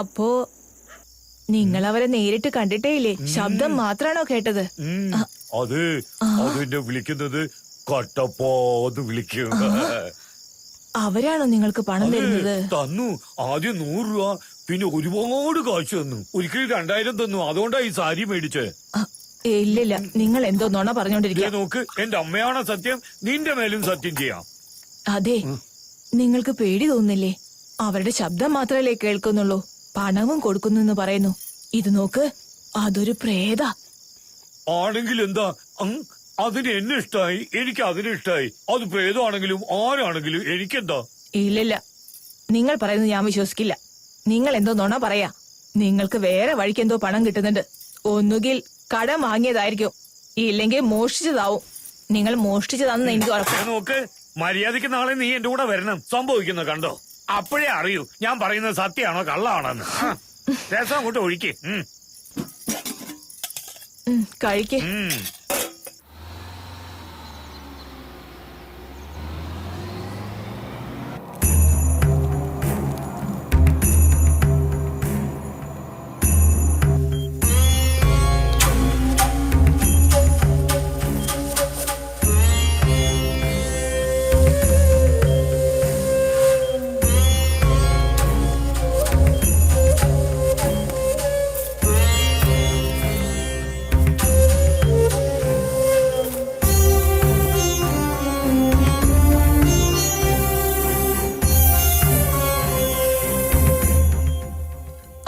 അപ്പോ നിങ്ങൾ അവരെ നേരിട്ട് കണ്ടിട്ടേ ഇല്ലേ? ശബ്ദം മാത്രാണോ കേട്ടത്? അത് അതിന്റെ വിളിക്കുന്നത് കട്ടപ്പോന്ന് വിളിക്കും. അവരാണോ നിങ്ങൾക്ക് പണം തരുന്നത്? തന്നു. ആദ്യം 100 രൂപ, പിന്നെ ഒരുപാട് കാശ് തന്നു. ഒരിക്കലും 2000 തന്നു. അതുകൊണ്ടാ ഈ സാരി മേടിച്ചേ. ഇല്ലില്ല, നിങ്ങൾ എന്തോ നുണ പറഞ്ഞോണ്ടിരിക്കുക. നോക്ക്, എന്റെ അമ്മയാണോ സത്യം, നിന്റെ മേലും സത്യം ചെയ്യാം. അതെ, നിങ്ങൾക്ക് പേടി തോന്നുന്നില്ലേ? അവരുടെ ശബ്ദം മാത്രമല്ലേ കേൾക്കുന്നുള്ളൂ, പണവും കൊടുക്കുന്നു എന്ന് പറയുന്നു. ഇത് നോക്ക്, അതൊരു പ്രേത. ആണെങ്കിൽ എന്താ, അതിന് എന്നെ ഇഷ്ടായി, എനിക്ക് അതിന് ഇഷ്ടായി. അത് പ്രേതമാണെങ്കിലും ആരാണെങ്കിലും എനിക്കെന്താ? ഇല്ലില്ല, നിങ്ങൾ പറയുന്നത് ഞാൻ വിശ്വസിക്കില്ല. നിങ്ങൾ എന്തോ നുണ പറയാ. നിങ്ങൾക്ക് വേറെ വഴിക്ക് എന്തോ പണം കിട്ടുന്നുണ്ട്. ഒന്നുകിൽ കടം വാങ്ങിയതായിരിക്കും, ഇല്ലെങ്കിൽ മോഷ്ടിച്ചതാവും. നിങ്ങൾ മോഷ്ടിച്ചതാണെന്ന് എനിക്ക് ഉറപ്പാണ്. നോക്ക്, മര്യാദയ്ക്ക് നാളെ നീ എന്റെ കൂടെ വരണം. സംഭവിക്കുന്ന കണ്ടോ, അപ്പോഴേ അറിയൂ ഞാൻ പറയുന്നത് സത്യമാണോ കള്ളാണോന്ന്. രസം അങ്ങോട്ട് ഒഴിക്ക്. കഴിക്കേ.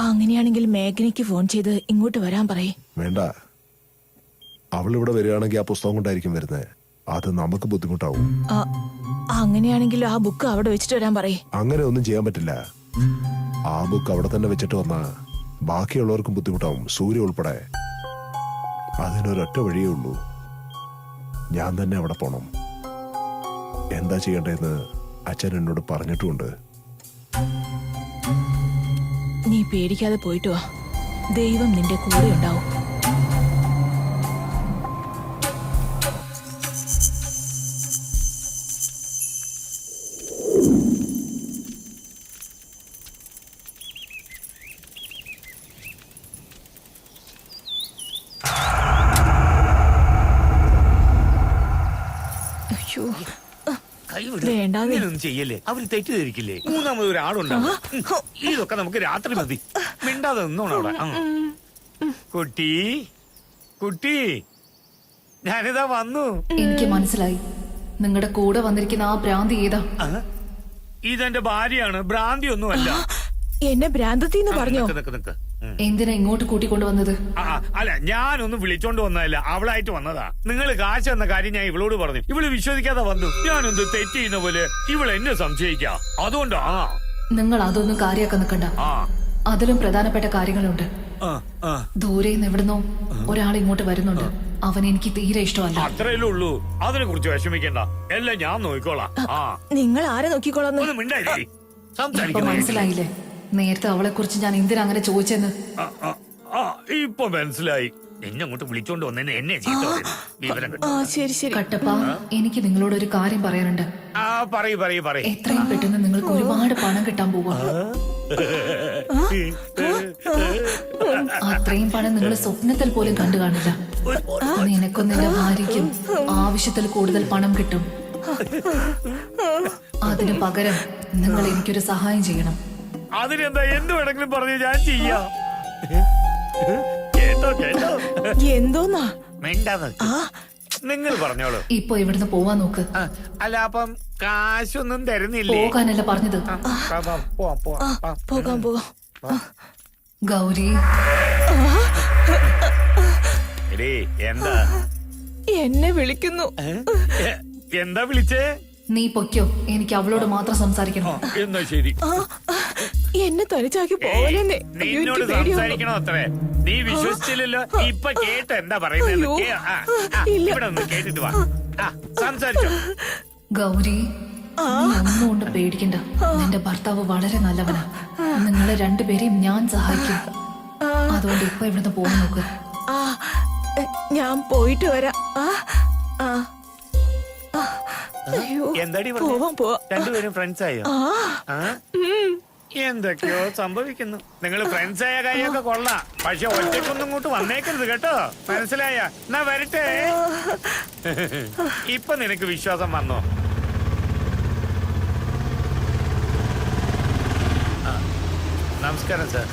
അങ്ങനെയാണെങ്കിൽ മേഘനയ്ക്ക് ഫോൺ ചെയ്ത് ഇങ്ങോട്ട് വരാൻ പറയേ. വേണ്ട, അവൾ ഇവിടെ വരികയാണെങ്കിൽ ആ പുസ്തകം കൊണ്ടായിരിക്കും വരുന്നത്. അത് നമുക്ക് ബുദ്ധിമുട്ടാവും. അങ്ങനെയാണെങ്കിൽ ആ ബുക്ക് അവിടെ വെച്ചിട്ട് വരാൻ പറയേ. അങ്ങനെ ഒന്നും ചെയ്യാൻ പറ്റില്ല. ആ ബുക്ക് അവിടെ തന്നെ വെച്ചിട്ട് വന്നാ ബാക്കിയുള്ളവർക്കും ബുദ്ധിമുട്ടാവും, സൂര്യ ഉൾപ്പെടെ. അതിനൊരൊറ്റ വഴിയേ ഉള്ളൂ, ഞാൻ തന്നെ അവിടെ പോണം. എന്താ ചെയ്യണ്ടേന്ന് അച്ഛൻ എന്നോട് പറഞ്ഞിട്ടുമുണ്ട്. നീ പേടിക്കാതെ പോയിട്ട് വാ, ദൈവം നിന്റെ കൂടെ ഉണ്ടാവും. വേണ്ടാന്നൊന്നും ചെയ്യല്ലേ, അവര് തെറ്റിദ്ധരിക്കില്ലേ. മൂന്നാമത് ഒരാളുണ്ടാവും. ഇതൊക്കെ നമുക്ക് രാത്രി മതി. മിണ്ടാതെ നിന്നോണം അവിടെ. കുട്ടി കുട്ടി, ഞാനിതാ വന്നു. എനിക്ക് മനസ്സിലായി, നിങ്ങളുടെ കൂടെ വന്നിരിക്കുന്ന ആ ഭ്രാന്തി ഏതാ? ഇതെന്റെ ഭാര്യയാണ്, ഭ്രാന്തി ഒന്നുമല്ല. എന്നെ ഭ്രാന്തത്തിന്ന് പറഞ്ഞോ? എന്തിനാ ഇങ്ങോട്ട് കൂട്ടിക്കൊണ്ടുവന്നത്? അല്ല, ഞാനൊന്നും വിളിച്ചോണ്ട് വന്നതല്ല, അവളായിട്ട് വന്നതാ. നിങ്ങൾ കാശ് എന്ന കാര്യം ഞാൻ ഇവളോട് പറഞ്ഞു. ഇവള് വിശ്വസിക്കാതെ വന്നു. ഞാനെന്ത് തെറ്റ് ചെയ്യുന്ന പോലെ ഇവള് എന്നെ സംശയിക്കാം. അതുകൊണ്ടാ. നിങ്ങൾ അതൊന്നും കാര്യാക്കാൻ നിൽക്കണ്ട. അതിലും പ്രധാനപ്പെട്ട കാര്യങ്ങളുണ്ട്. ദൂരെ നിന്ന് എവിടുന്നോ ഒരാൾ ഇങ്ങോട്ട് വരുന്നുണ്ട്. അവൻ എനിക്ക് തീരെ ഇഷ്ടമല്ല. അത്രയല്ലേ ഉള്ളൂ, അതിനെ കുറിച്ച് വിഷമിക്കണ്ട. എല്ലാം ഞാൻ നോക്കിക്കോളാം. നിങ്ങൾ ആരെ നോക്കിക്കോളാം? മനസ്സിലായില്ലേ നേരത്തെ അവളെ കുറിച്ച് ഞാൻ എന്തിനാ അങ്ങനെ ചോദിച്ചെന്ന്? ഇപ്പൊ മനസ്സിലായി. എന്നെ അങ്ങോട്ട് വിളിച്ചോണ്ട് വന്നെ എന്നെ കട്ടപ്പ, എനിക്ക് നിങ്ങളോട് ഒരു കാര്യം പറയാനുണ്ട്. എത്രയും പെട്ടെന്ന് നിങ്ങൾക്ക് ഒരുപാട് പണം കിട്ടാൻ പോവാ. അത്രയും പണം നിങ്ങൾ സ്വപ്നത്തിൽ പോലും കണ്ടു കാണില്ല. നിനക്കും നിന്റെ ഭാര്യയ്ക്കും ആവശ്യത്തിൽ കൂടുതൽ പണം കിട്ടും. അതിനു പകരം നിങ്ങൾ എനിക്കൊരു സഹായം ചെയ്യണം. അതിനെന്താ, എന്ത് വേണമെങ്കിലും പറഞ്ഞു ഞാൻ ചെയ്യാം. കേട്ടോ കേട്ടോ, എന്തോന്നാ നിങ്ങൾ പറഞ്ഞോളൂ. ഇപ്പൊ ഇവിടുന്ന് പോവാൻ നോക്ക്. അല്ല, അപ്പം കാശൊന്നും തരുന്നില്ലേ? പോകാനല്ല പറഞ്ഞത്. പോകാം പോകാം. ഗൗരി, എന്താ എന്നെ വിളിക്കുന്നു? എന്താ വിളിച്ചേ? നീ പൊയ്ക്കോ, എനിക്ക് അവളോട് മാത്രം സംസാരിക്കണം. എന്നാ ശരി. എന്നെ തനിച്ചാക്കി പോവലെന്നേ. നിന്നോട് സംസാരിക്കണോ അത്രേ? നീ വിശ്വസിച്ചില്ലല്ലോ. ഇപ്പൊ കേട്ട് എന്താ പറയുന്നത്? ഇവിടെ ഒന്ന് കേട്ടിട്ട് വാ, സംസാരിച്ചോ. ഗൗരി, നീ ഒന്നുകൊണ്ട് പേടിക്കണ്ട. നിന്റെ ഭർത്താവ് വളരെ നല്ലവനാ. നിങ്ങളെ രണ്ടുപേരെയും ഞാൻ സഹായിക്കും. അതുകൊണ്ട് ഇപ്പൊ ഇവിടുന്ന് പോകാൻ നോക്ക്. ഞാൻ പോയിട്ട് വരാം. എന്താടി പോവാം. രണ്ടുപേരും ഫ്രണ്ട്സ് ആയോ? എന്തൊക്കെയോ സംഭവിക്കുന്നു. നിങ്ങൾ ഫ്രണ്ട്സ് ആയ കാര്യമൊക്കെ കൊള്ളാം, പക്ഷെ ഒറ്റയ്ക്കൊന്നും ഇങ്ങോട്ട് വന്നേക്കരുത് കേട്ടോ, മനസ്സിലായ? എന്നാ വരട്ടെ. ഇപ്പൊ നിനക്ക് വിശ്വാസം വന്നോ? നമസ്കാരം സാർ.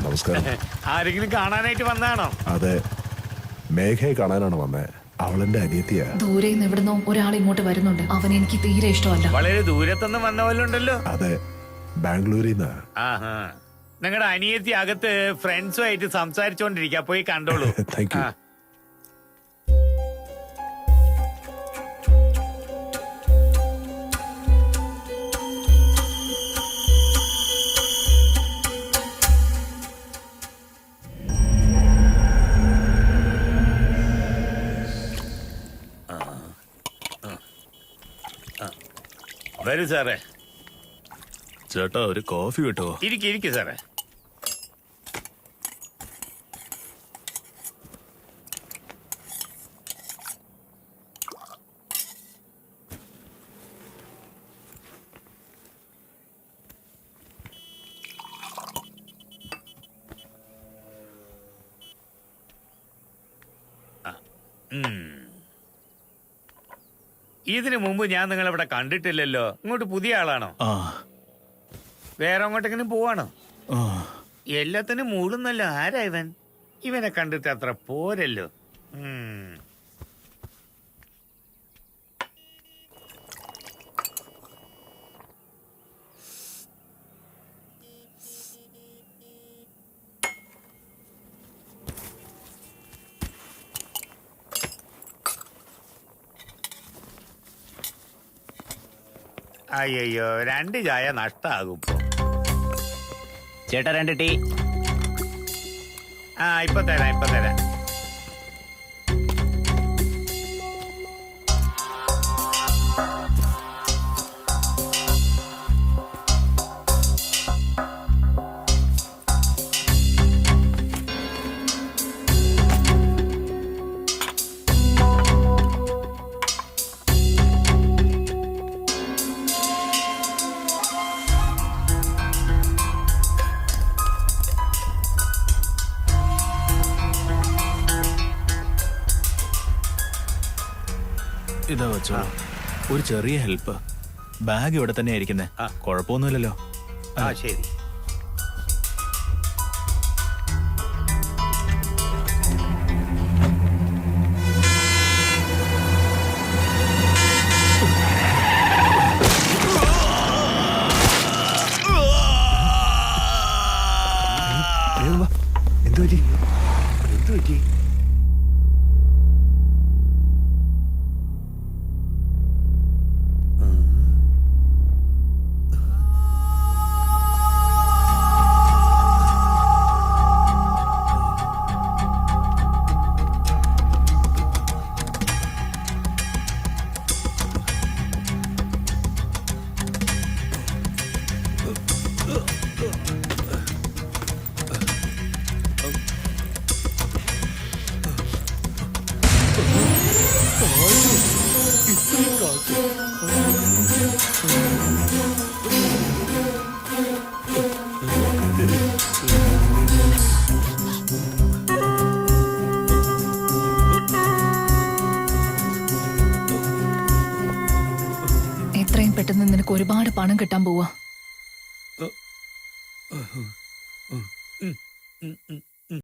നമസ്കാരം. ആരെങ്കിലും കാണാനായിട്ട് വന്നാണോ? അതെ, മേഘയെ കാണാനാണ് വന്നേ. അവളെന്റെ അനിയത്തിയാ. ദൂരെ നിന്ന് എവിടുന്നോ ഒരാൾ ഇങ്ങോട്ട് വരുന്നുണ്ട്. അവൻ എനിക്ക് തീരെ ഇഷ്ടമല്ല. വളരെ ദൂരത്തൊന്നും വന്ന പോലെ ഉണ്ടല്ലോ. അതെ, ബാംഗ്ലൂരിൽ നിന്നാ. ആഹാ, നിങ്ങളുടെ അനിയത്തി അകത്ത് ഫ്രണ്ട്സുമായിട്ട് സംസാരിച്ചോണ്ടിരിക്കാ, പോയി കണ്ടോളൂ. Thank you. ആ. വരൂ സാറേ. ചേട്ടാ ഒരു കോഫി കിട്ടോ? ഇരിക്കെ സാറേ. ഇതിനു മുമ്പ് ഞാൻ നിങ്ങളിവിടെ കണ്ടിട്ടില്ലല്ലോ. ഇങ്ങോട്ട് പുതിയ ആളാണോ? ആ വേറെ അങ്ങോട്ടെങ്കിലും പോവാണോ? ആ. എല്ലാത്തിനും മൂടുന്നല്ലോ. ആരാ ഇവൻ? ഇവനെ കണ്ടിട്ട് അത്ര പോരല്ലോ. അയ്യോ, 2 ചായ നഷ്ടാകും ഇപ്പൊ. ചേട്ടാ 2 ടീ. ആ, ഇപ്പൊ തരാം. ഇതാ വെച്ചോ, ഒരു ചെറിയ ഹെൽപ്പ്. ബാഗ് ഇവിടെ തന്നെ ആയിരിക്കുന്നേ, കുഴപ്പമൊന്നുമില്ലല്ലോ? ആ, ശരി. എന്തു പറ്റി? എത്രയും പെട്ടെന്ന് നിനക്ക് ഒരുപാട് പണം കിട്ടാൻ പോവാ.